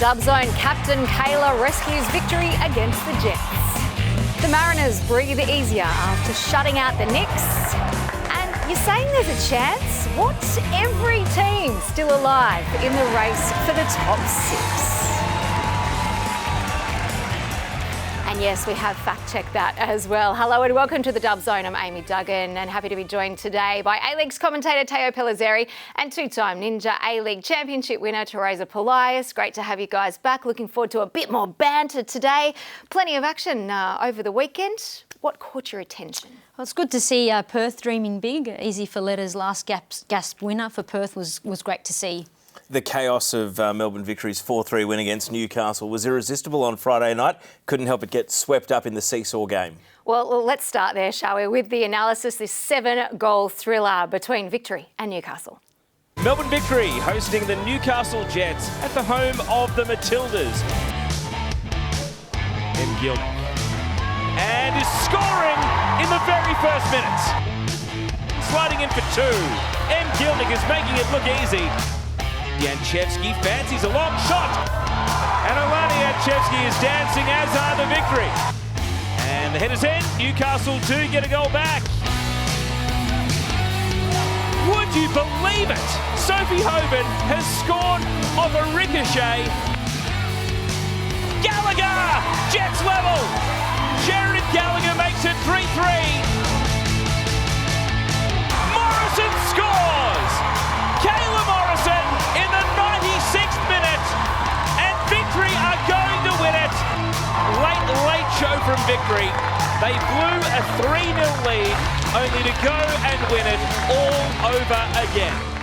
Dub Zone, Captain Kayla rescues victory against the Jets. The Mariners breathe easier after shutting out the Knicks. And you're saying there's a chance? What's every team still alive in the race for the top six? And yes, we have fact-checked that as well. Hello and welcome to the Dub Zone. I'm Amy Duggan and happy to be joined today by A-League's commentator Teo Pellizzeri and two-time Ninja A-League Championship winner Teresa Polias. Great to have you guys back. Looking forward to a bit more banter today. Plenty of action over the weekend. What caught your attention? Well, it's good to see Perth dreaming big. Easy for Letters' last gasp winner for Perth was great to see. The chaos of Melbourne Victory's 4-3 win against Newcastle was irresistible on Friday night. Couldn't help but get swept up in the seesaw game. Well, let's start there, shall we, with the analysis, this 7-goal thriller between Victory and Newcastle. Melbourne Victory hosting the Newcastle Jets at the home of the Matildas. And Gielnik. And is scoring in the very first minutes. Sliding in for two. And Gielnik is making it look easy. Yanchevsky fancies a long shot. And Alana Yanchevsky is dancing, as are the Victory. And the header's in. Newcastle do get a goal back. Would you believe it? Sophie Hoban has scored off a ricochet. Gallagher! Jets level! Sheridan Gallagher makes it 3-3. Morrison scores! Kayla Morrison in the 96th minute, and Victory are going to win it. Late show from Victory. They blew a 3-0 lead, only to go and win it all over again.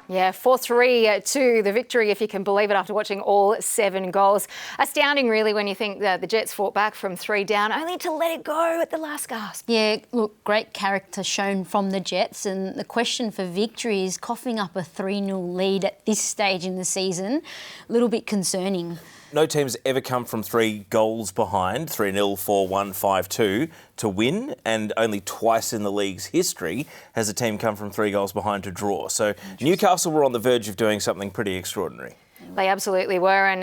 Yeah, 4-3 to the Victory, if you can believe it, after watching all 7 goals. Astounding, really, when you think that the Jets fought back from 3 down, only to let it go at the last gasp. Yeah, look, great character shown from the Jets, and the question for Victory is coughing up a 3-0 lead at this stage in the season. A little bit concerning. No team's ever come from 3 goals behind, 3-0, 4-1, 5-2, to win, and only twice in the league's history has a team come from 3 goals behind to draw. So Newcastle were on the verge of doing something pretty extraordinary. They absolutely were, and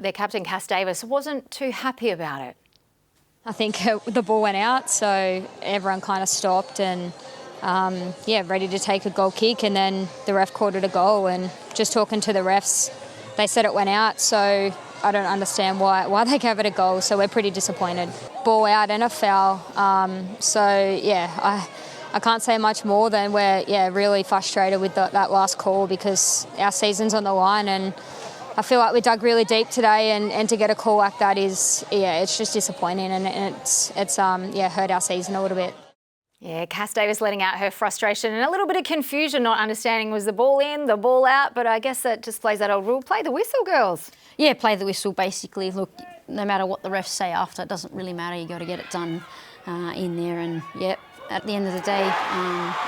their captain, Cass Davis, wasn't too happy about it. I think the ball went out, so everyone kind of stopped and, ready to take a goal kick, and then the ref called it a goal, and just talking to the refs, they said it went out, so I don't understand why they gave it a goal, so we're pretty disappointed. Ball out and a foul. I can't say much more than we're really frustrated with that last call, because our season's on the line, and I feel like we dug really deep today, and to get a call like that is, it's just disappointing, and it's hurt our season a little bit. Yeah, Cass Davis letting out her frustration and a little bit of confusion, not understanding was the ball in, the ball out, but I guess that just plays that old rule, play the whistle, girls. Yeah, play the whistle, basically. Look, no matter what the refs say after, it doesn't really matter. You got to get it done in there, and at the end of the day,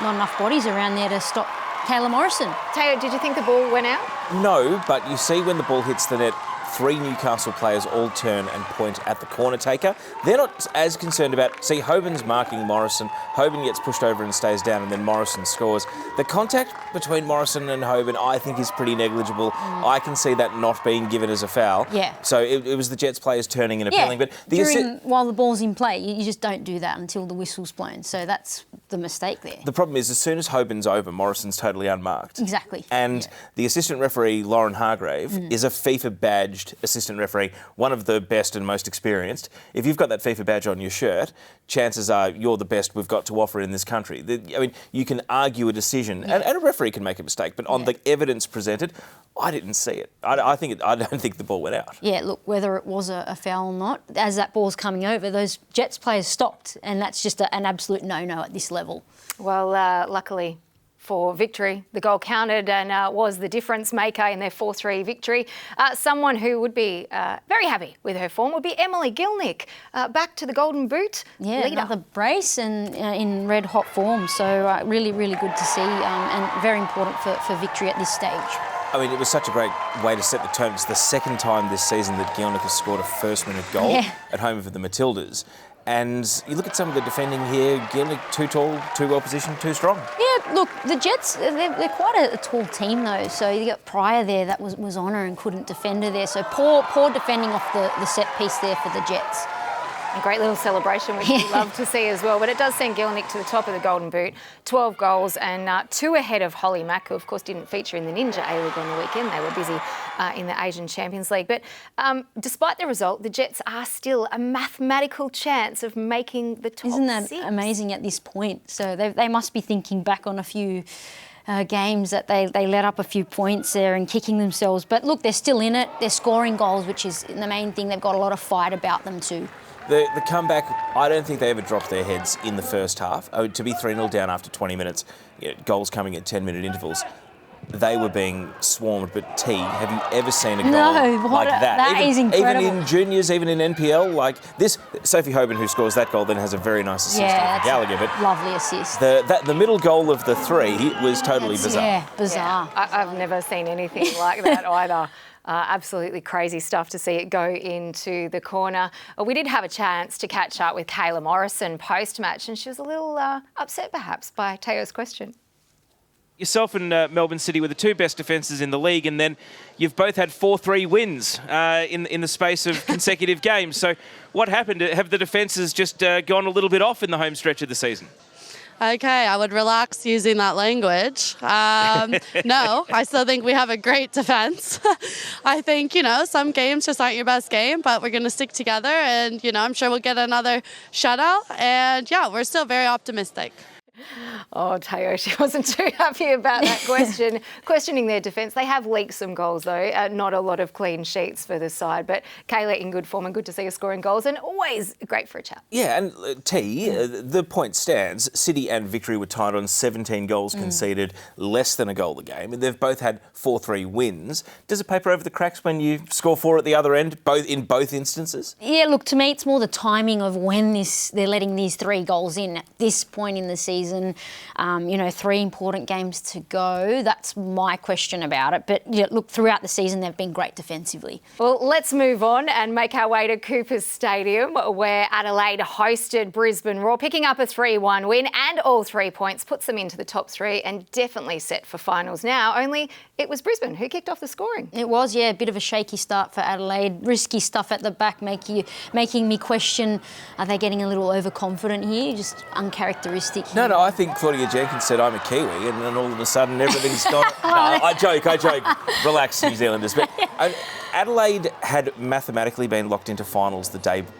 not enough bodies around there to stop Kayla Morrison. Teo, did you think the ball went out? No, but you see when the ball hits the net, 3 Newcastle players all turn and point at the corner taker. They're not as concerned about... See, Hoban's marking Morrison. Hoban gets pushed over and stays down, and then Morrison scores. The contact between Morrison and Hoban, I think, is pretty negligible. I can see that not being given as a foul. Yeah. So it was the Jets players turning and appealing. Yeah, but while the ball's in play, you just don't do that until the whistle's blown. So that's the mistake there. The problem is, as soon as Hoban's over, Morrison's totally unmarked. Exactly. And the assistant referee, Lauren Hargrave, is a FIFA badged assistant referee, one of the best and most experienced. If you've got that FIFA badge on your shirt, chances are you're the best we've got to offer in this country. You can argue a decision, and a referee can make a mistake, but on the evidence presented, I didn't see it. I don't think the ball went out. Yeah, look, whether it was a foul or not, as that ball's coming over, those Jets players stopped, and that's just an absolute no-no at this level. Well, luckily for Victory, the goal counted and was the difference maker in their 4-3 victory. Someone who would be very happy with her form would be Emily Gielnik, back to the Golden Boot leader. Another brace and in red-hot form. So really, really good to see and very important for Victory at this stage. I mean, it was such a great way to set the tone. It's the second time this season that Gielnik has scored a first-minute goal at home for the Matildas. And you look at some of the defending here, Gielnik too tall, too well positioned, too strong. Yeah, look, the Jets, they're quite a tall team though. So you got Pryor there that was on her and couldn't defend her there. So poor defending off the set piece there for the Jets. A great little celebration, which we love to see as well. But it does send Gielnik to the top of the Golden Boot. 12 goals and 2 ahead of Holly Mack, who of course didn't feature in the Ninja A-League on the weekend. They were busy in the Asian Champions League. But despite the result, the Jets are still a mathematical chance of making the top Isn't that 6. amazing at this point? So they must be thinking back on a few games that they let up a few points there and kicking themselves. But look, they're still in it. They're scoring goals, which is the main thing. They've got a lot of fight about them too. The comeback, I don't think they ever dropped their heads in the first half. To be 3-0 down after 20 minutes, goals coming at 10-minute intervals, they were being swarmed. But T, have you ever seen a goal like that? That is incredible. Even in juniors, even in NPL, like this, Sophie Hoban, who scores that goal, then has a very nice assist for Gallagher. But lovely assist. The middle goal of the 3 was totally bizarre. Yeah, bizarre. Yeah, I've never seen anything like that either. Absolutely crazy stuff to see it go into the corner. We did have a chance to catch up with Kayla Morrison post-match, and she was a little upset perhaps by Teo's question. Yourself and Melbourne City were the 2 best defences in the league, and then you've both had 4-3 wins in the space of consecutive games. So what happened? Have the defences just gone a little bit off in the home stretch of the season? Okay, I would relax using that language. No, I still think we have a great defence. I think, some games just aren't your best game, but we're going to stick together and, I'm sure we'll get another shutout. And, yeah, we're still very optimistic. Oh, Teo, she wasn't too happy about that question. Questioning their defence. They have leaked some goals, though. Not a lot of clean sheets for the side. But Kayla in good form and good to see her scoring goals and always great for a chat. Yeah, and the point stands. City and Victory were tied on 17 goals conceded, less than a goal a game. They've both had 4-3 wins. Does it paper over the cracks when you score 4 at the other end, in both instances? Yeah, look, to me it's more the timing of when they're letting these 3 goals in at this point in the season. 3 important games to go. That's my question about it. But look, throughout the season, they've been great defensively. Well, let's move on and make our way to Coopers Stadium, where Adelaide hosted Brisbane Roar, picking up a 3-1 win and all 3 points, puts them into the top 3 and definitely set for finals now. Only it was Brisbane who kicked off the scoring. It was, yeah, a bit of a shaky start for Adelaide. Risky stuff at the back, making me question, are they getting a little overconfident here? Just uncharacteristic here. No, I think Claudia Jenkins said, I'm a Kiwi, and then all of a sudden everything's gone. No, I joke. Relax, New Zealanders. But Adelaide had mathematically been locked into finals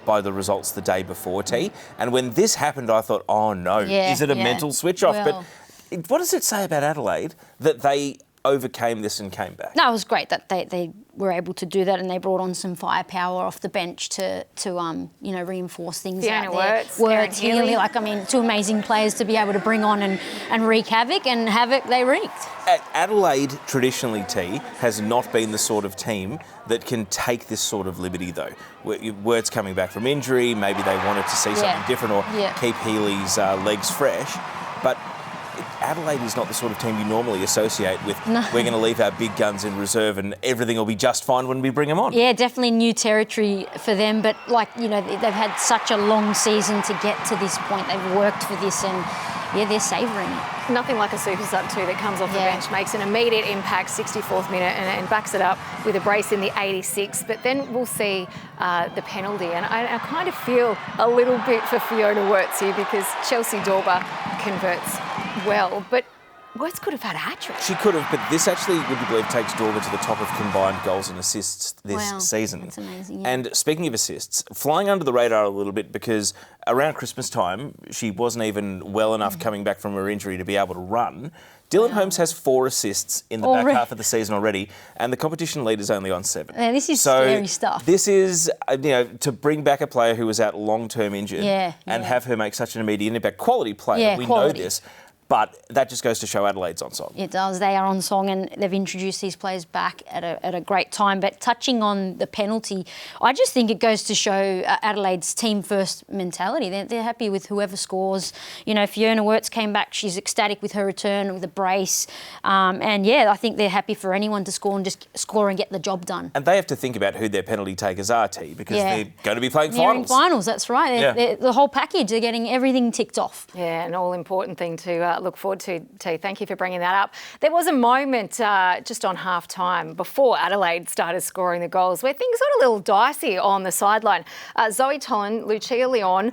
by the results the day before, T. And when this happened, I thought, oh no, is it a mental switch off? Well, but what does it say about Adelaide that they overcame this and came back? No, it was great that they were able to do that, and they brought on some firepower off the bench to reinforce things Fiona out there. Words, Healy, 2 amazing players to be able to bring on and wreak havoc, and havoc they wreaked. Adelaide, traditionally, T, has not been the sort of team that can take this sort of liberty, though. Words coming back from injury, maybe they wanted to see something different or keep Healy's legs fresh. But Adelaide is not the sort of team you normally associate with. No. We're going to leave our big guns in reserve and everything will be just fine when we bring them on. Yeah, definitely new territory for them. But, they've had such a long season to get to this point. They've worked for this and, they're savouring it. Nothing like a super sub too that comes off the bench, makes an immediate impact, 64th minute, and backs it up with a brace in the 86th. But then we'll see the penalty. And I kind of feel a little bit for Fiona Worts here because Chelsea Dorber converts well. But Worts could have had a hat-trick. She could have, but this actually, would you believe, takes Dorber to the top of combined goals and assists this season. That's amazing, yeah. And speaking of assists, flying under the radar a little bit because around Christmas time, she wasn't even well enough coming back from her injury to be able to run. Dylan Holmes has 4 assists in the back half of the season already, and the competition leader's only on 7. Yeah, this is scary stuff. This is, to bring back a player who was out long-term injured and have her make such an immediate impact. Quality player, we know this. But that just goes to show Adelaide's on song. It does. They are on song, and they've introduced these players back at a great time. But touching on the penalty, I just think it goes to show Adelaide's team-first mentality. They're happy with whoever scores. You know, Fiona Wirtz came back. She's ecstatic with her return with a brace. And, yeah, I think they're happy for anyone to score and just score and get the job done. And they have to think about who their penalty takers are, T, because they're going to be playing Nearing finals. Finals, that's right. They're the whole package. They're getting everything ticked off. Yeah, an all-important thing to look forward to, T. Thank you for bringing that up. There was a moment just on half-time before Adelaide started scoring the goals where things got a little dicey on the sideline. Zoe Tolan, Lucia Leon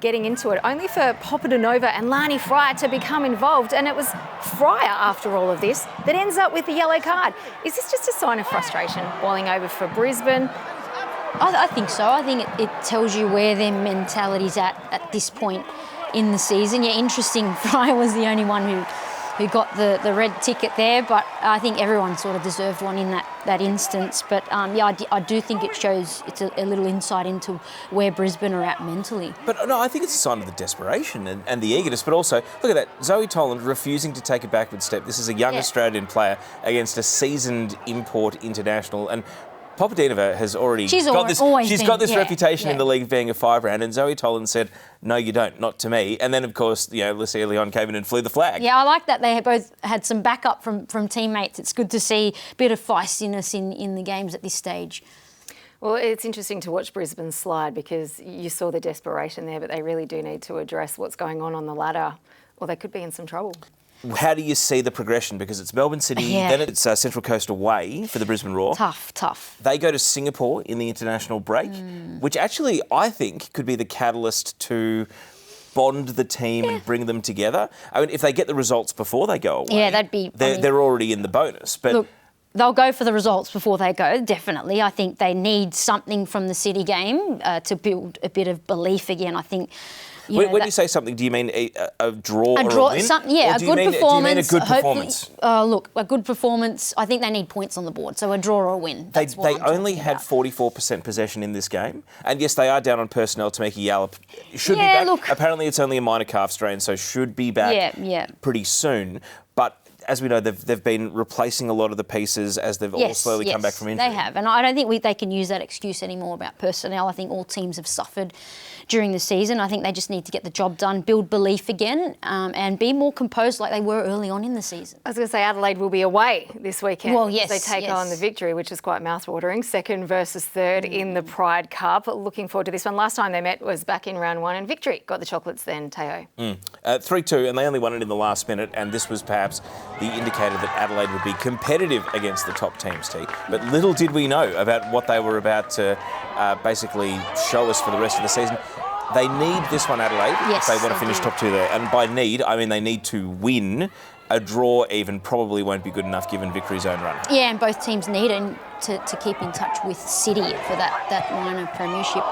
getting into it, only for Popodanova and Lani Fryer to become involved. And it was Fryer, after all of this, that ends up with the yellow card. Is this just a sign of frustration boiling over for Brisbane? I think so. I think it tells you where their mentality's at this point in the season. Yeah, interesting. Fryer was the only one who got the red ticket there, but I think everyone sort of deserved one in that instance. But I do think it shows it's a little insight into where Brisbane are at mentally. But no, I think it's a sign of the desperation and the eagerness. But also, look at that, Zoe Tolan refusing to take a backward step. This is a young Australian player against a seasoned import international, and Popodanova has already got this reputation in the league of being a 5-round, and Zoe Tolan said, "No, you don't, not to me." And then, of course, Lucia Leon came in and flew the flag. Yeah, I like that they both had some backup from teammates. It's good to see a bit of feistiness in the games at this stage. Well, it's interesting to watch Brisbane slide because you saw the desperation there, but they really do need to address what's going on the ladder, or they could be in some trouble. How do you see the progression? Because it's Melbourne City, then it's Central Coast away for the Brisbane Roar. Tough. They go to Singapore in the international break, which actually I think could be the catalyst to bond the team and bring them together. I mean, if they get the results before they go away, that'd be. They're already in the bonus. But look, they'll go for the results before they go, definitely. I think they need something from the City game to build a bit of belief again. I think. When you say something, do you mean a draw or a win? A good performance. Do you mean a good performance? Look, a good performance. I think they need points on the board, so a draw or a win. They only had 44% possession in this game. And yes, they are down on personnel. Tameki Yallop should be back. Look, apparently it's only a minor calf strain, so should be back pretty soon. But as we know, they've been replacing a lot of the pieces as they've all slowly come back from injury. They have, and I don't think they can use that excuse anymore about personnel. I think all teams have suffered during the season. I think they just need to get the job done, build belief again, and be more composed like they were early on in the season. I was going to say Adelaide will be away this weekend. Well, yes. They take on the Victory, which is quite mouth-watering. Second versus third in the Pride Cup. Looking forward to this one. Last time they met was back in round 1, and Victory got the chocolates then, Teo. 3-2, and they only won it in the last minute, and this was perhaps the indicator that Adelaide would be competitive against the top teams, T. But little did we know about what they were about to basically show us for the rest of the season. They need this one, Adelaide, if they want to finish top 2 there. And by need, I mean they need to win. A draw even probably won't be good enough given Victory's own run. Yeah, and both teams need to keep in touch with City for that minor premiership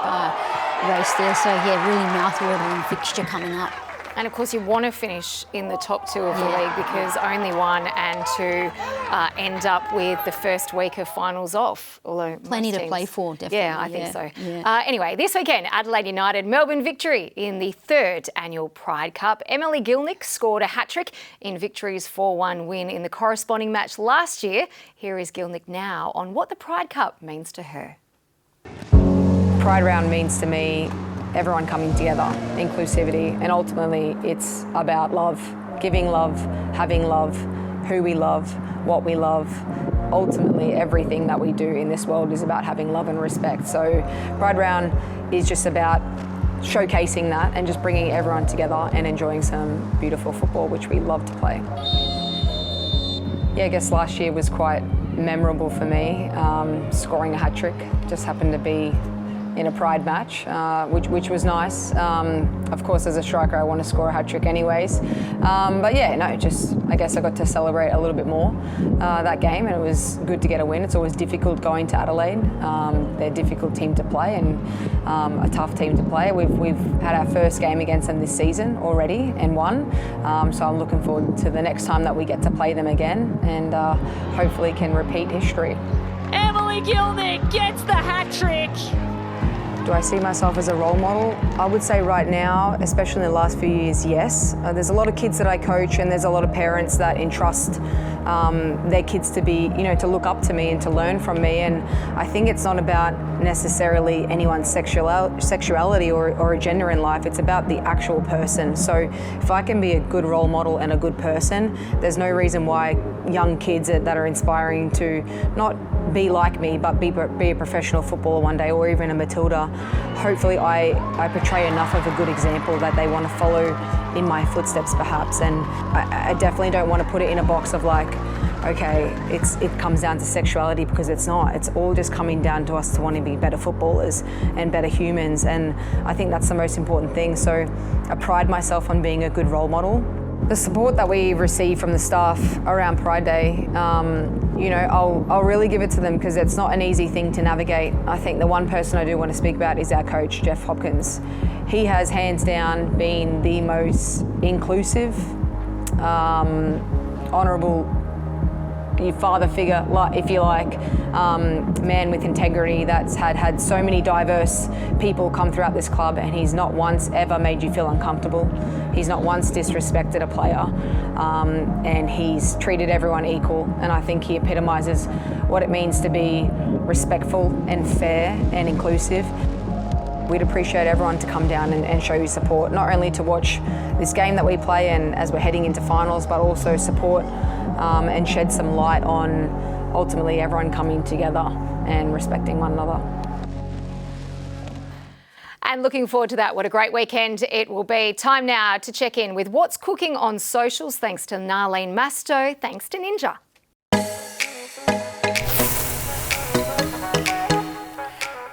race there. So, really mouth-watering fixture coming up. And, of course, you want to finish in the top 2 of the league because only 1 and 2 end up with the first week of finals off. Although plenty to play for, definitely. Yeah, I think so. Yeah. Anyway, this weekend, Adelaide United, Melbourne Victory in the 3rd annual Pride Cup. Emily Gielnik scored a hat-trick in Victory's 4-1 win in the corresponding match last year. Here is Gielnik now on what the Pride Cup means to her. Pride Round means to me everyone coming together, inclusivity, and ultimately it's about love, giving love, having love, who we love, what we love. Ultimately, everything that we do in this world is about having love and respect. So Pride Round is just about showcasing that and just bringing everyone together and enjoying some beautiful football, which we love to play. Yeah, I guess last year was quite memorable for me. Scoring a hat-trick just happened to be in a Pride match, which was nice. Of course, as a striker, I want to score a hat-trick anyways. But yeah, no, just I guess I got to celebrate a little bit more that game, and it was good to get a win. It's always difficult going to Adelaide. They're a difficult team to play and a tough team to play. We've had our first game against them this season already and won. So I'm looking forward to the next time that we get to play them again and hopefully can repeat history. Emily Gielnik gets the hat-trick. Do I see myself as a role model? I would say right now, especially in the last few years, yes. There's a lot of kids that I coach, and there's a lot of parents that entrust their kids to be, to look up to me and to learn from me. And I think it's not about necessarily anyone's sexuality or a gender in life. It's about the actual person. So if I can be a good role model and a good person, there's no reason why young kids that are inspiring to not be like me, but be a professional footballer one day, or even a Matilda. Hopefully I portray enough of a good example that they want to follow in my footsteps perhaps. And I definitely don't want to put it in a box of like, okay, it comes down to sexuality, because it's not. It's all just coming down to us to want to be better footballers and better humans. And I think that's the most important thing. So I pride myself on being a good role model. The support that we receive from the staff around Pride Day, I'll really give it to them, because it's not an easy thing to navigate. I think the one person I do want to speak about is our coach, Jeff Hopkins. He has hands down been the most inclusive, honourable father figure, if you like, man with integrity that's had so many diverse people come throughout this club, and he's not once ever made you feel uncomfortable. He's not once disrespected a player, and he's treated everyone equal. And I think he epitomises what it means to be respectful and fair and inclusive. We'd appreciate everyone to come down and show you support, not only to watch this game that we play and as we're heading into finals, but also support and shed some light on ultimately everyone coming together and respecting one another. And looking forward to that. What a great weekend it will be. Time now to check in with what's cooking on socials. Thanks to Narlene Masto. Thanks to Ninja.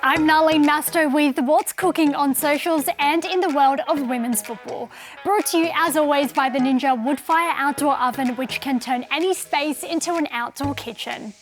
I'm Narlene Masto with what's cooking on socials and in the world of women's football. Brought to you as always by the Ninja Woodfire Outdoor Oven, which can turn any space into an outdoor kitchen.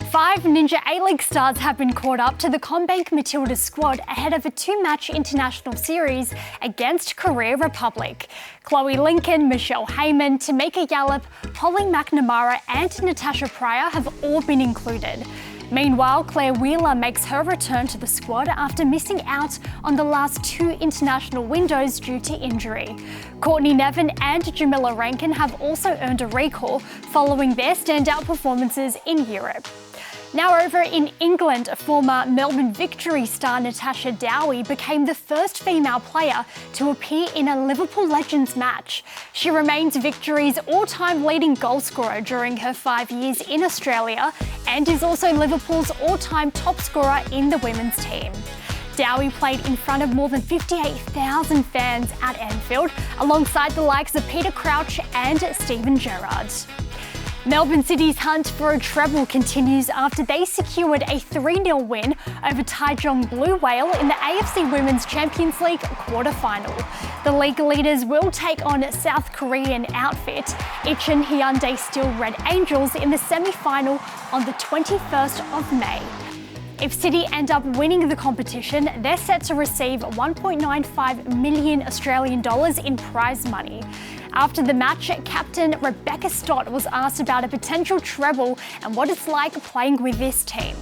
5 Ninja A-League stars have been called up to the CommBank Matildas squad ahead of a 2-match international series against Korea Republic. Chloe Lincoln, Michelle Heyman, Tamika Yallop, Holly McNamara and Natasha Pryor have all been included. Meanwhile, Claire Wheeler makes her return to the squad after missing out on the last 2 international windows due to injury. Courtney Nevin and Jamila Rankin have also earned a recall following their standout performances in Europe. Now over in England, former Melbourne Victory star Natasha Dowie became the first female player to appear in a Liverpool Legends match. She remains Victory's all-time leading goal scorer during her 5 years in Australia and is also Liverpool's all-time top scorer in the women's team. Dowie played in front of more than 58,000 fans at Anfield, alongside the likes of Peter Crouch and Steven Gerrard. Melbourne City's hunt for a treble continues after they secured a 3-0 win over Taichung Blue Whale in the AFC Women's Champions League quarter-final. The league leaders will take on South Korean outfit Incheon Hyundai Steel Red Angels in the semi-final on the 21st of May. If City end up winning the competition, they're set to receive 1.95 million Australian dollars in prize money. After the match, captain Rebecca Stott was asked about a potential treble and what it's like playing with this team.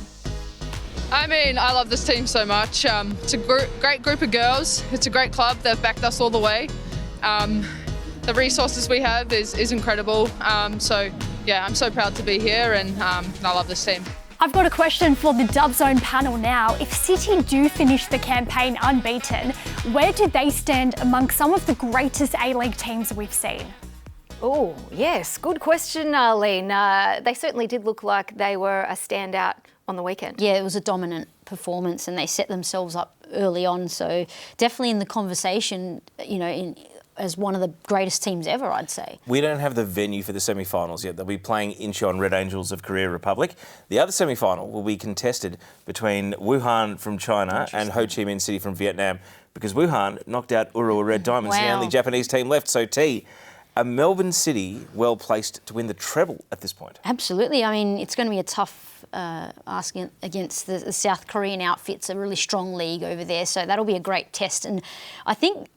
I mean, I love this team so much. It's a great group of girls. It's a great club. They've backed us all the way. The resources we have is incredible. So, yeah, I'm so proud to be here and I love this team. I've got a question for the Dub Zone panel now. If City do finish the campaign unbeaten, where do they stand among some of the greatest A-League teams we've seen? Oh, yes, good question, Arlene. They certainly did look like they were a standout on the weekend. Yeah, it was a dominant performance and they set themselves up early on. So definitely in the conversation, as one of the greatest teams ever, I'd say. We don't have the venue for the semi-finals yet. They'll be playing Incheon Red Angels of Korea Republic. The other semi-final will be contested between Wuhan from China and Ho Chi Minh City from Vietnam, because Wuhan knocked out Urawa Red Diamonds, the only Japanese team left. So, are Melbourne City well placed to win the treble at this point? Absolutely. I mean, it's going to be a tough ask against the South Korean outfits, a really strong league over there. So that'll be a great test. And I think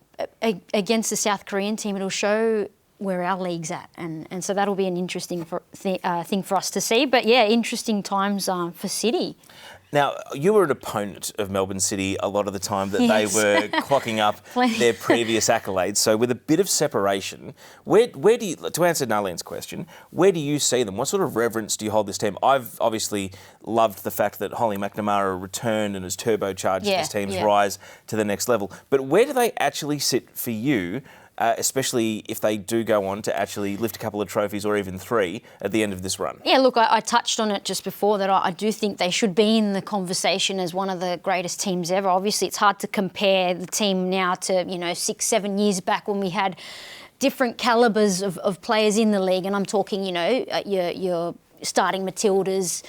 against the South Korean team, it'll show where our league's at. And so that'll be an interesting thing for us to see. But, yeah, interesting times for City. Now, you were an opponent of Melbourne City a lot of the time that Yes. they were clocking up their previous accolades. So with a bit of separation, where do you, to answer Narlene's question, where do you see them? What sort of reverence do you hold this team? I've obviously loved the fact that Holly McNamara returned and has turbocharged this team's rise to the next level. But where do they actually sit for you? Especially if they do go on to actually lift a couple of trophies or even 3 at the end of this run. Yeah, look, I touched on it just before that I do think they should be in the conversation as one of the greatest teams ever. Obviously, it's hard to compare the team now to, 6, 7 years back when we had different calibres of players in the league. And I'm talking, your starting Matildas.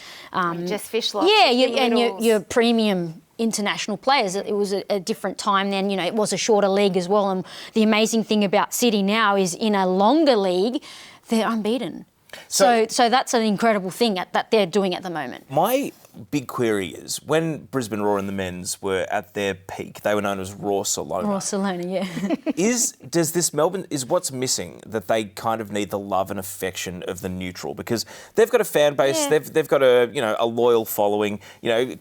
Just Fishlock. Yeah, and your premium international players. It was a different time then. It was a shorter league as well. And the amazing thing about City now is in a longer league, they're unbeaten. So that's an incredible thing that they're doing at the moment. My big query is when Brisbane Roar and the men's were at their peak, they were known as Raw Salona. Raw Salona, yeah. Does this Melbourne, is what's missing that they kind of need the love and affection of the neutral? Because they've got a fan base, they've got a loyal following.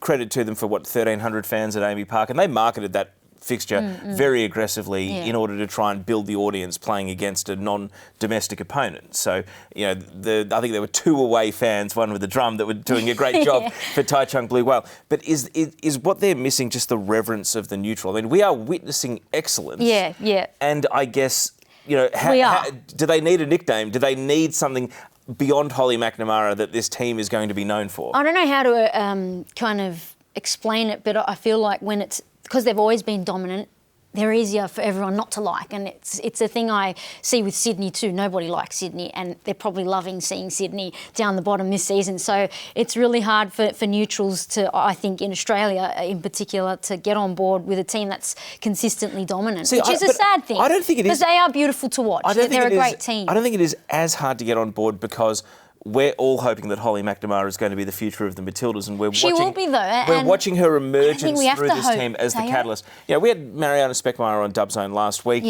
Credit to them for 1,300 fans at Amy Park, and they marketed that fixture very aggressively in order to try and build the audience playing against a non-domestic opponent. So, I think there were 2 away fans, one with a drum, that were doing a great job for Tai Chung Blue Whale. But is what they're missing just the reverence of the neutral? I mean, we are witnessing excellence. Yeah. And I guess, we are. Do they need a nickname? Do they need something beyond Holly McNamara that this team is going to be known for? I don't know how to kind of explain it, but I feel like when it's because they've always been dominant, they're easier for everyone not to like. And it's a thing I see with Sydney too. Nobody likes Sydney, and they're probably loving seeing Sydney down the bottom this season. So it's really hard for neutrals to, I think, in Australia in particular, to get on board with a team that's consistently dominant, which is a sad thing. I don't think it is. Because they are beautiful to watch. They're a great team. I don't think it is as hard to get on board because we're all hoping that Holly McNamara is going to be the future of the Matildas, and She will be, though. We're watching her emergence through this hope team as the catalyst. We had Mariana Speckmeyer on Dub Zone last week.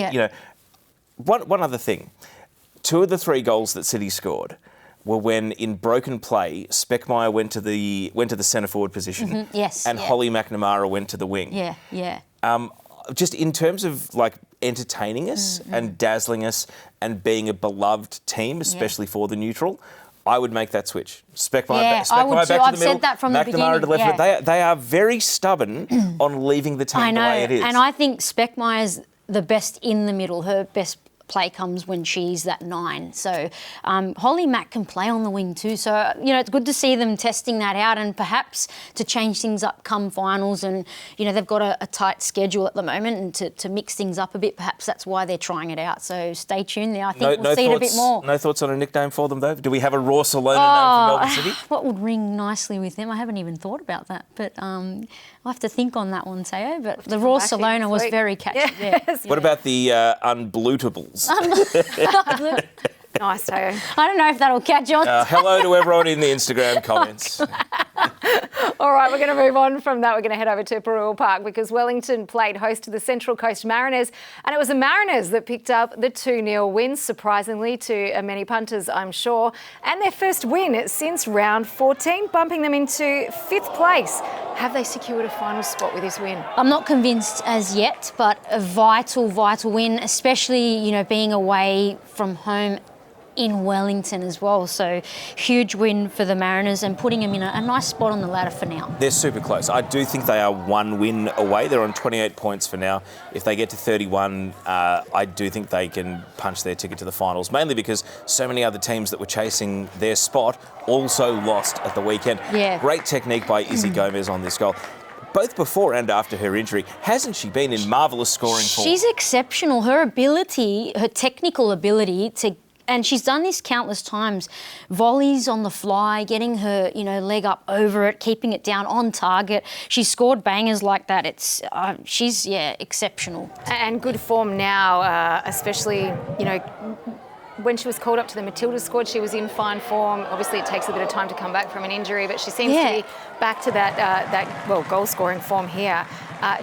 One other thing. 2 of the 3 goals that City scored were when, in broken play, Speckmeyer went to the centre forward position, and Holly McNamara went to the wing. Yeah. Just in terms of entertaining us and dazzling us and being a beloved team, especially for the neutral, I would make that switch. Speckmeyer back to the middle. I've said that from the beginning. McNamara to left. They are very stubborn on leaving the team the way it is. And I think Speckmeyer's the best in the middle. Her best play comes when she's that 9. So Holly Mack can play on the wing too. So, it's good to see them testing that out, and perhaps to change things up come finals. And, they've got a tight schedule at the moment, and to mix things up a bit, perhaps that's why they're trying it out. So stay tuned there. I think we'll see it a bit more. No thoughts on a nickname for them, though? Do we have a Raw Salona name for Melbourne City? What would ring nicely with them? I haven't even thought about that. But I'll have to think on that one, Teo. But the Raw Salona was very catchy. Yes. What about the Unblootables? Nice, Teo. I don't know if that'll catch on. Hello to everyone in the Instagram comments. All right, we're going to move on from that. We're going to head over to Parua Park because Wellington played host to the Central Coast Mariners, and it was the Mariners that picked up the 2-0 win, surprisingly to many punters, I'm sure, and their first win since round 14, bumping them into 5th place. Have they secured a final spot with this win? I'm not convinced as yet, but a vital win, especially, being away from home in Wellington as well. So huge win for the Mariners and putting them in a nice spot on the ladder for now. They're super close. I do think they are 1 win away. They're on 28 points for now. If they get to 31, I do think they can punch their ticket to the finals, mainly because so many other teams that were chasing their spot also lost at the weekend. Yeah. Great technique by Izzy Gomez on this goal. Both before and after her injury, hasn't she been in marvellous scoring form? She's exceptional. Her ability, her technical ability and she's done this countless times, volleys on the fly, getting her, leg up over it, keeping it down on target. She's scored bangers like that. She's exceptional. And good form now, especially, when she was called up to the Matildas squad, she was in fine form. Obviously, it takes a bit of time to come back from an injury, but she seems to be back to that goal-scoring form here.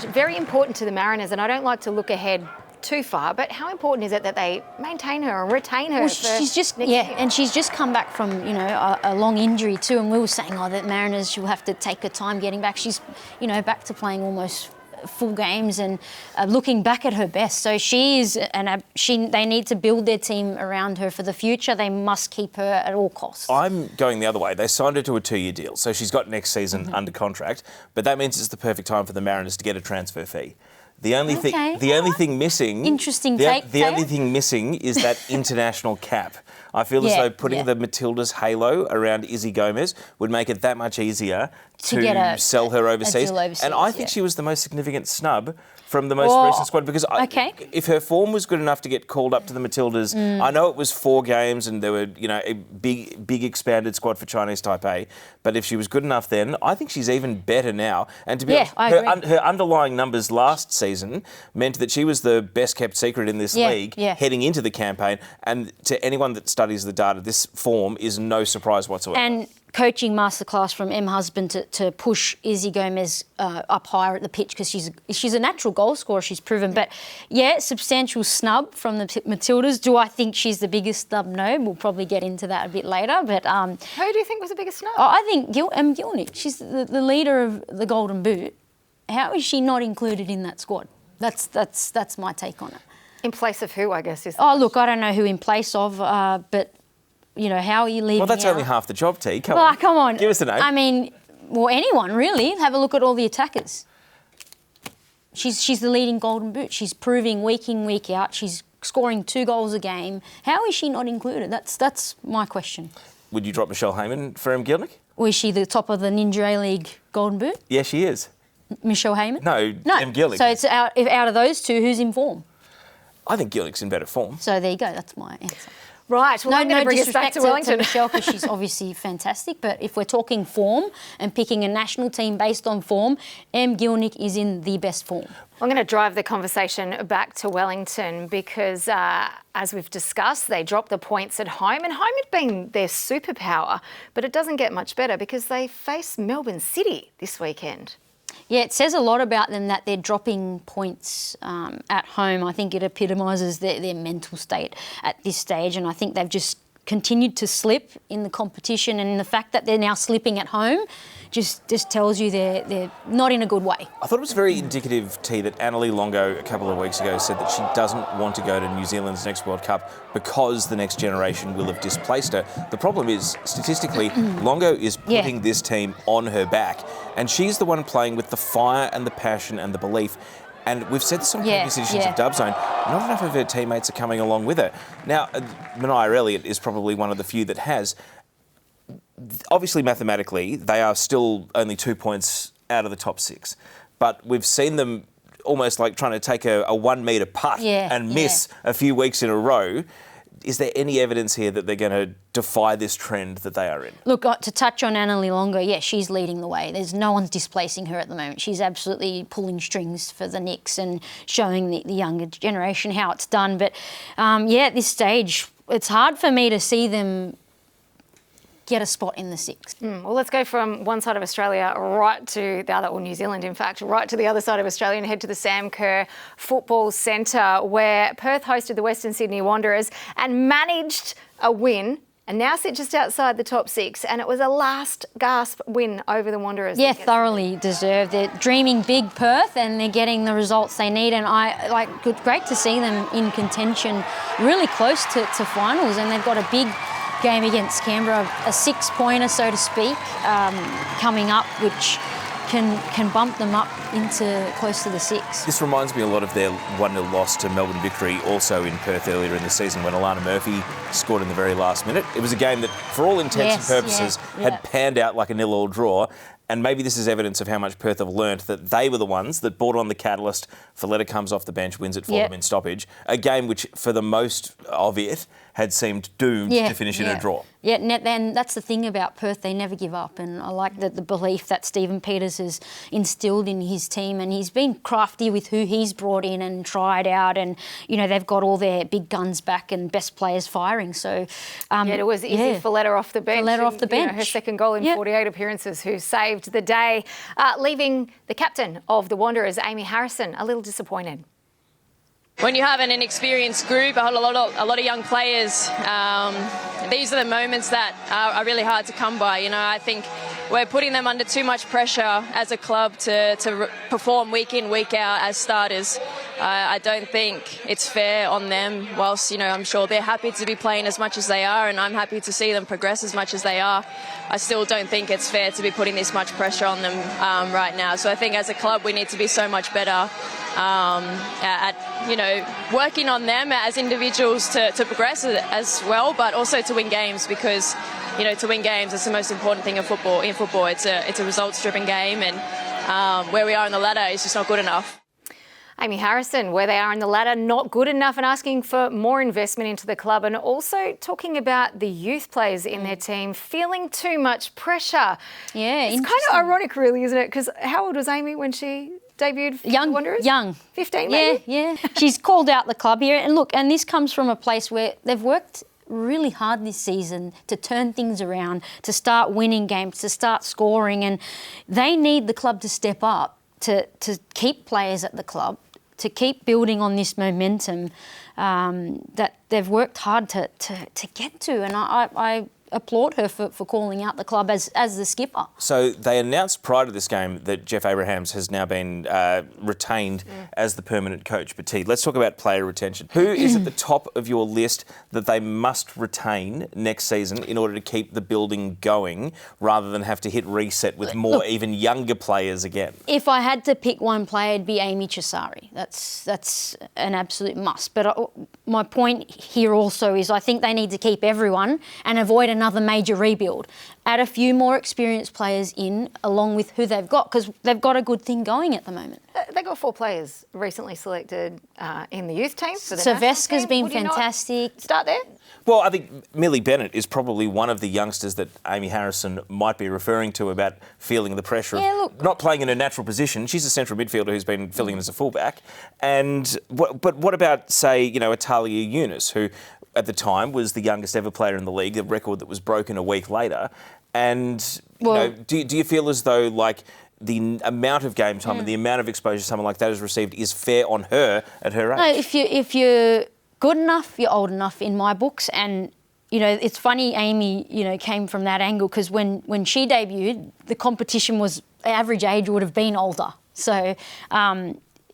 Very important to the Mariners, and I don't like to look ahead too far, but how important is it that they maintain her and retain her? Well, she's just and she's just come back from a long injury too, and we were saying that Mariners, she'll have to take her time getting back. She's back to playing almost full games and looking back at her best. So she is, they need to build their team around her for the future. They must keep her at all costs. I'm going the other way. They signed her to a 2-year deal, so she's got next season under contract. But that means it's the perfect time for the Mariners to get a transfer fee. The only thing missing. Interesting take. The only thing missing is that international cap. I feel as though putting the Matildas halo around Izzy Gomez would make it that much easier to sell her overseas. And I think she was the most significant snub from the most recent squad because if her form was good enough to get called up to the Matildas, I know it was 4 games and there were, a big expanded squad for Chinese Taipei, but if she was good enough then, I think she's even better now. And to be honest, her underlying numbers last season meant that she was the best kept secret in this league heading into the campaign. And to anyone that studies the data, this form is no surprise whatsoever. And coaching masterclass from M. Husband to push Izzy Gomez up higher at the pitch because she's a natural goal scorer, she's proven. But, substantial snub from the Matildas. Do I think she's the biggest snub? No. We'll probably get into that a bit later. But who do you think was the biggest snub? I think Gielnik. She's the leader of the Golden Boot. How is she not included in that squad? That's my take on it. In place of who, I guess? Look, I don't know who in place of, but... how are you leaving? Well, that's out? only half the job, T. Come on. Come on. Give us a name. I mean, anyone really. Have a look at all the attackers. She's the leading Golden Boot. She's proving week in, week out. She's scoring 2 goals a game. How is she not included? That's my question. Would you drop Michelle Heyman for Gielnik? Or is she the top of the Ninja A-League Golden Boot? Yeah, she is. Michelle Heyman? No. Gielnik. So it's out of those two, who's in form? I think Gielnik's in better form. So there you go. That's my answer. Right, well, I'm going to bring us back to Wellington. To Michelle, because she's obviously fantastic, but if we're talking form and picking a national team based on form, Gielnik is in the best form. I'm going to drive the conversation back to Wellington because, as we've discussed, they dropped the points at home and home had been their superpower, but it doesn't get much better because they face Melbourne City this weekend. Yeah, it says a lot about them that they're dropping points at home. I think it epitomises their mental state at this stage, and I think they've just continued to slip in the competition, and the fact that they're now slipping at home just tells you they're not in a good way. I thought it was very indicative, T, that Annalie Longo a couple of weeks ago said that she doesn't want to go to New Zealand's next World Cup because the next generation will have displaced her. The problem is, statistically, Longo is putting this team on her back, and she's the one playing with the fire and the passion and the belief. And we've said this on previous editions of Dub Zone, not enough of her teammates are coming along with her. Now, Mania Elliott is probably one of the few that has. Obviously, mathematically, they are still only 2 points out of the top 6. But we've seen them almost like trying to take a 1 metre putt and miss a few weeks in a row. Is there any evidence here that they're going to defy this trend that they are in? Look, to touch on Annalie Longo, she's leading the way. There's no one's displacing her at the moment. She's absolutely pulling strings for the Knicks and showing the younger generation how it's done. But, at this stage, it's hard for me to see them get a spot in the 6th. Well, let's go from one side of Australia right to the other, or New Zealand, in fact, right to the other side of Australia and head to the Sam Kerr Football Centre, where Perth hosted the Western Sydney Wanderers and managed a win and now sit just outside the top 6. And it was a last gasp win over the Wanderers. Yeah, thoroughly deserved. They're dreaming big, Perth, and they're getting the results they need. And great to see them in contention, really close to finals. And they've got a big game against Canberra, a 6-pointer, so to speak, coming up, which can bump them up into close to the 6. This reminds me a lot of their 1-0 loss to Melbourne Victory, also in Perth earlier in the season, when Alana Murphy scored in the very last minute. It was a game that, for all intents and purposes, had panned out like a 0-0 draw. And maybe this is evidence of how much Perth have learnt that they were the ones that brought on the catalyst. Folletta comes off the bench, wins it for them in stoppage. A game which, for the most of it, had seemed doomed to finish in a draw. Yeah, and that's the thing about Perth, they never give up. And I like the belief that Stephen Peters has instilled in his team, and he's been crafty with who he's brought in and tried out, and, they've got all their big guns back and best players firing. So, it was Izzy Folletta off the bench. Folletta off the bench. Her second goal in 48 appearances, who saved the day, leaving the captain of the Wanderers, Amy Harrison, a little disappointed. When you have an inexperienced group, a lot of young players, these are the moments that are really hard to come by. You know, I think we're putting them under too much pressure as a club to perform week in, week out as starters. I don't think it's fair on them, whilst, you know, I'm sure they're happy to be playing as much as they are, and I'm happy to see them progress as much as they are. I still don't think it's fair to be putting this much pressure on them right now. So I think as a club we need to be so much better at, you know, working on them as individuals to progress as well, but also to win games, because, you know, to win games is the most important thing in football. It's a results-driven game, and where we are on the ladder is just not good enough. Amy Harrison, where they are in the ladder, not good enough, and asking for more investment into the club, and also talking about the youth players in their team feeling too much pressure. Yeah, it's kind of ironic, really, isn't it? Because how old was Amy when she debuted for the Wanderers? Young. 15, maybe? Yeah. She's called out the club here. And look, and this comes from a place where they've worked really hard this season to turn things around, to start winning games, to start scoring, and they need the club to step up to keep players at the club, to keep building on this momentum that they've worked hard to get to. And I applaud her for calling out the club as the skipper. So they announced prior to this game that Jeff Abrahams has now been retained as the permanent coach. But let's talk about player retention. Who is at the top of your list that they must retain next season in order to keep the building going, rather than have to hit reset with more even younger players again? If I had to pick one player, it'd be Amy Chisari. That's an absolute must. But my point here also is I think they need to keep everyone and avoid another major rebuild. Add a few more experienced players in, along with who they've got, because they've got a good thing going at the moment. They got 4 players recently selected in the youth team. Saveska's been fantastic. Start there? Well, I think Millie Bennett is probably one of the youngsters that Amy Harrison might be referring to about feeling the pressure of not playing in her natural position. She's a central midfielder who's been filling in as a fullback. But what about, say, you know, Atalia Yunus, who at the time was the youngest ever player in the league, a record that was broken a week later. And, you know, do you feel as though, like, the amount of game time and the amount of exposure someone like that has received is fair on her at her age? No, if you're good enough, you're old enough in my books. And, you know, it's funny Amy, you know, came from that angle, because when she debuted, the competition was, average age would have been older. So,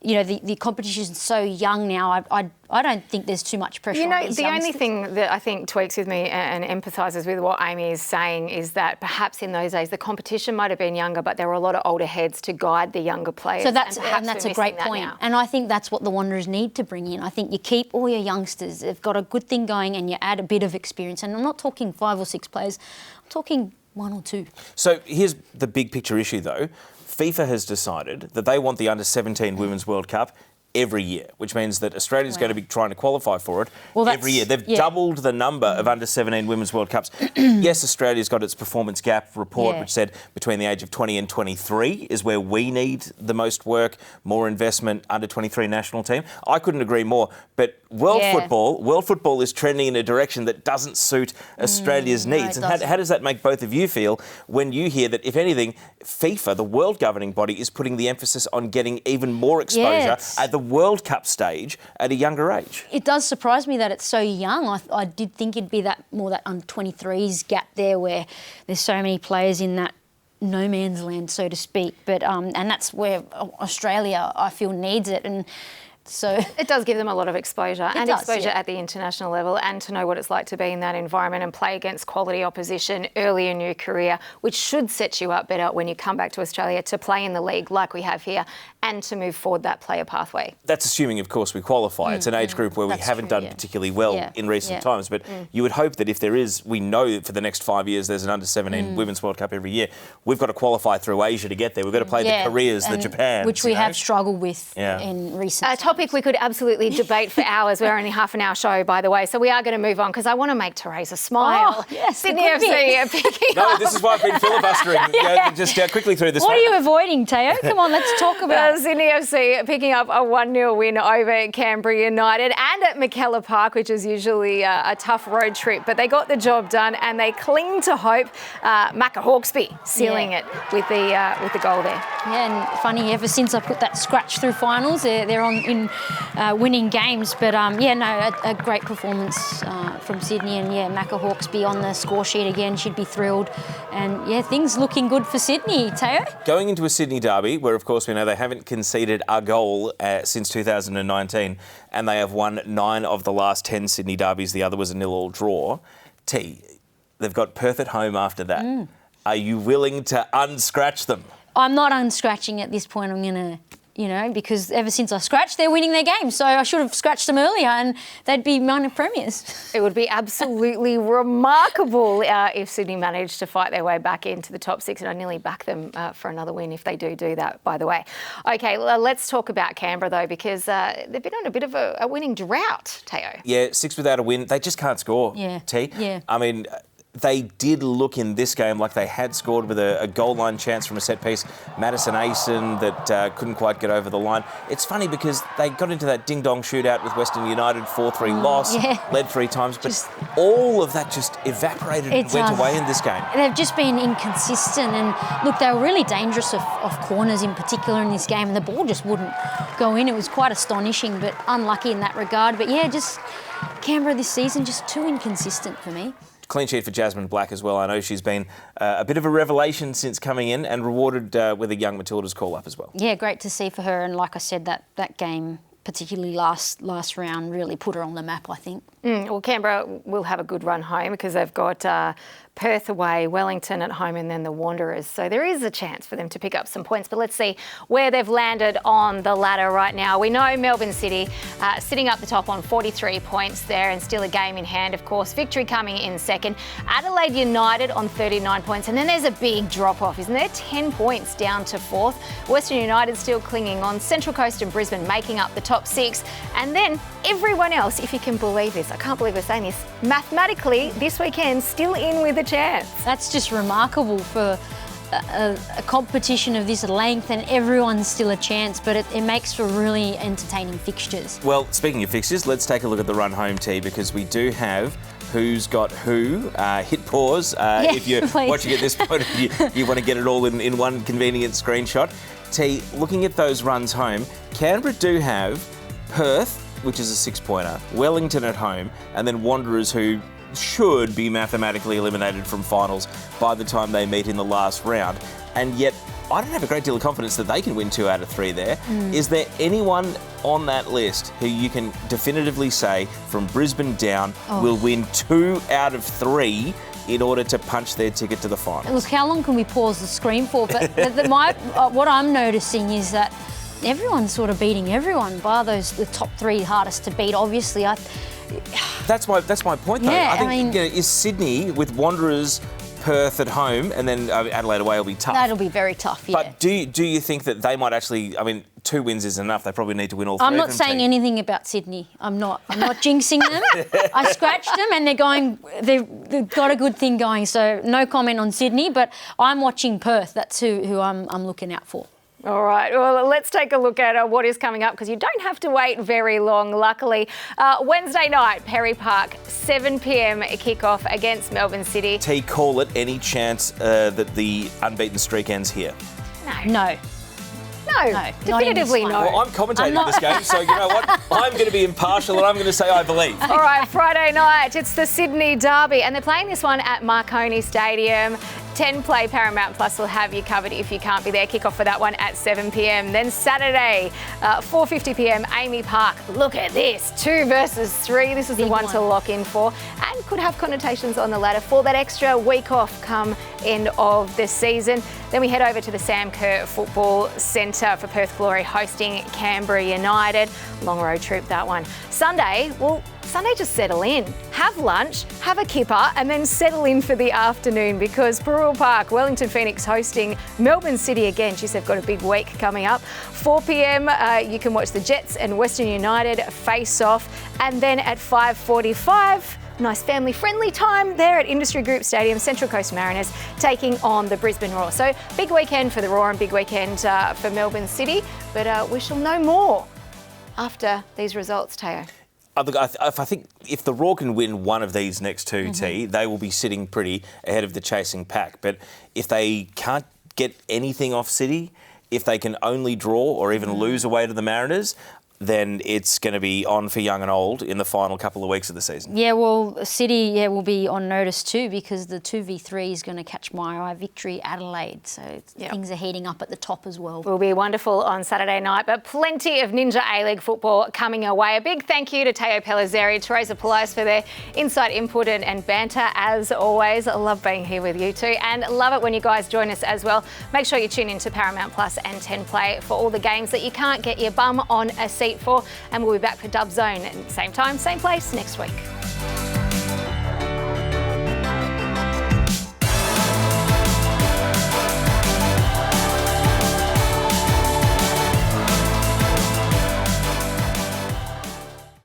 you know, the competition's so young now, I don't think there's too much pressure on these youngsters. Only thing that I think tweaks with me and empathises with what Amy is saying is that perhaps in those days the competition might have been younger, but there were a lot of older heads to guide the younger players. So that's a great point. And I think that's what the Wanderers need to bring in. I think you keep all your youngsters, they've got a good thing going, and you add a bit of experience. And I'm not talking 5 or 6 players, I'm talking 1 or 2. So here's the big picture issue though. FIFA has decided that they want the Under-17 Women's World Cup every year, which means that Australia's going to be trying to qualify for it every year. They've doubled the number of Under-17 Women's World Cups. Yes, Australia's got its performance gap report, which said between the age of 20 and 23 is where we need the most work, more investment, Under-23 national team. I couldn't agree more. But world football is trending in a direction that doesn't suit Australia's needs. And how does that make both of you feel when you hear that, if anything, FIFA, the world governing body, is putting the emphasis on getting even more exposure at the World Cup stage at a younger age? It does surprise me that it's so young. I did think it'd be that under-23s gap there, where there's so many players in that no man's land, so to speak. But and that's where Australia, I feel, needs it. And so it does give them a lot of exposure at the international level, and to know what it's like to be in that environment and play against quality opposition early in your career, which should set you up better when you come back to Australia to play in the league like we have here and to move forward that player pathway. That's assuming, of course, we qualify. It's an age group where we haven't done particularly well in recent times, but you would hope that if there is, we know for the next 5 years there's an Under-17 Women's World Cup every year. We've got to qualify through Asia to get there. We've got to play the Koreas, the Japans. Which we have struggled with in recent times. A topic we could absolutely debate for hours. We're only half an hour show, by the way, so we are going to move on because I want to make Teresa smile. Oh, yes, Sydney FC picking up. This is why I've been filibustering. Just quickly through this What are you avoiding, Teo? Come on, let's talk about it. Sydney FC picking up a 1-0 win over Canberra United and at McKellar Park, which is usually a tough road trip, but they got the job done and they cling to hope. Macca Hawkesby sealing it with the goal there. Yeah, and funny, ever since I put that scratch through finals, they're in winning games. But a great performance from Sydney, and Macca Hawkesby on the score sheet again. She'd be thrilled, and things looking good for Sydney. Teo? Going into a Sydney derby, where of course we know they haven't conceded a goal since 2019, and they have won 9 of the last 10 Sydney derbies. The other was a 0-0 draw. They've got Perth at home after that. Are you willing to unscratch them? I'm not unscratching at this point. I'm going to, because ever since I scratched, they're winning their games. So I should have scratched them earlier and they'd be minor premiers. It would be absolutely remarkable if Sydney managed to fight their way back into the top 6, and I nearly back them for another win if they do that, by the way. OK, let's talk about Canberra, though, because they've been on a bit of a winning drought, Teo. Yeah, 6 without a win. They just can't score, T. Yeah. I mean, they did look in this game like they had scored with a goal line chance from a set piece. Madison Asen that couldn't quite get over the line. It's funny because they got into that ding-dong shootout with Western United, 4-3 loss, led 3 times, but all of that just evaporated and went away in this game. They've just been inconsistent, and look, they were really dangerous off corners in particular in this game, and the ball just wouldn't go in. It was quite astonishing, but unlucky in that regard. But just Canberra this season, just too inconsistent for me. Clean sheet for Jasmine Black as well. I know she's been a bit of a revelation since coming in, and rewarded with a young Matildas call-up as well. Yeah, great to see for her. And like I said, that game, particularly last round, really put her on the map, I think. Well, Canberra will have a good run home because they've got Perth away, Wellington at home, and then the Wanderers. So there is a chance for them to pick up some points. But let's see where they've landed on the ladder right now. We know Melbourne City sitting up the top on 43 points there, and still a game in hand, of course. Victory coming in second. Adelaide United on 39 points. And then there's a big drop-off, isn't there? 10 points down to 4th. Western United still clinging on. Central Coast and Brisbane making up the top 6. And then everyone else, if you can believe this, I can't believe we're saying this, mathematically this weekend still in with a chance. That's just remarkable for a competition of this length, and everyone's still a chance, but it makes for really entertaining fixtures. Well, speaking of fixtures, let's take a look at the run home, T, because we do have who's got who. Hit pause if you're watching at this point, you want to get it all in one convenient screenshot. T, looking at those runs home, Canberra do have Perth, which is a 6-pointer, Wellington at home, and then Wanderers, who should be mathematically eliminated from finals by the time they meet in the last round. And yet, I don't have a great deal of confidence that they can win 2 out of 3 there. Is there anyone on that list who you can definitively say, from Brisbane down, will win 2 out of 3 in order to punch their ticket to the finals? Look, how long can we pause the screen for? But what I'm noticing is that everyone's sort of beating everyone, bar the top 3 hardest to beat. Obviously, That's my point, though. I think is Sydney with Wanderers, Perth at home, and then Adelaide away will be tough. That'll be very tough, But do you think that they might actually? I mean, 2 wins is enough. They probably need to win all 3. I'm not saying anything about Sydney. I'm not jinxing them. I scratched them, and they've got a good thing going. So no comment on Sydney, but I'm watching Perth. That's who I'm looking out for. All right, well, let's take a look at what is coming up, because you don't have to wait very long, luckily. Wednesday night, Perry Park, 7 p.m. kickoff against Melbourne City. T, call it. Any chance that the unbeaten streak ends here? No. No, definitively no. Well, I'm commentating this game, so you know what? I'm going to be impartial and I'm going to say I believe. All right, Friday night, it's the Sydney Derby, and they're playing this one at Marconi Stadium. 10 Play Paramount Plus will have you covered if you can't be there. Kick-off for that one at 7 p.m. Then Saturday, 4:50 p.m, Amy Park. Look at this, 2 versus 3. This is the one to lock in for, and could have connotations on the ladder for that extra week off come end of the season. Then we head over to the Sam Kerr Football Centre for Perth Glory hosting Canberra United. Long road trip, that one. Sunday, just settle in. Have lunch, have a kipper, and then settle in for the afternoon, because Burrell Park, Wellington Phoenix hosting Melbourne City again. Geez, they've got a big week coming up. 4 p.m, you can watch the Jets and Western United face off. And then at 5:45, nice family-friendly time there at Industry Group Stadium, Central Coast Mariners taking on the Brisbane Roar. So big weekend for the Roar and big weekend for Melbourne City, but we shall know more after these results, Teo. I think if the Roar can win one of these next 2, T, they will be sitting pretty ahead of the chasing pack. But if they can't get anything off City, if they can only draw or even lose away to the Mariners, then it's going to be on for young and old in the final couple of weeks of the season. Yeah, well, City will be on notice too because the 2v3 is going to catch my eye. Victory Adelaide, so things are heating up at the top as well. Will be wonderful on Saturday night, but plenty of Ninja A-League football coming our way. A big thank you to Teo Pellizzeri, Teresa Police for their insight, input and banter as always. I love being here with you two and love it when you guys join us as well. Make sure you tune into Paramount Plus and 10 Play for all the games that you can't get your bum on a seat for, and we'll be back for Dub Zone, same time, same place next week.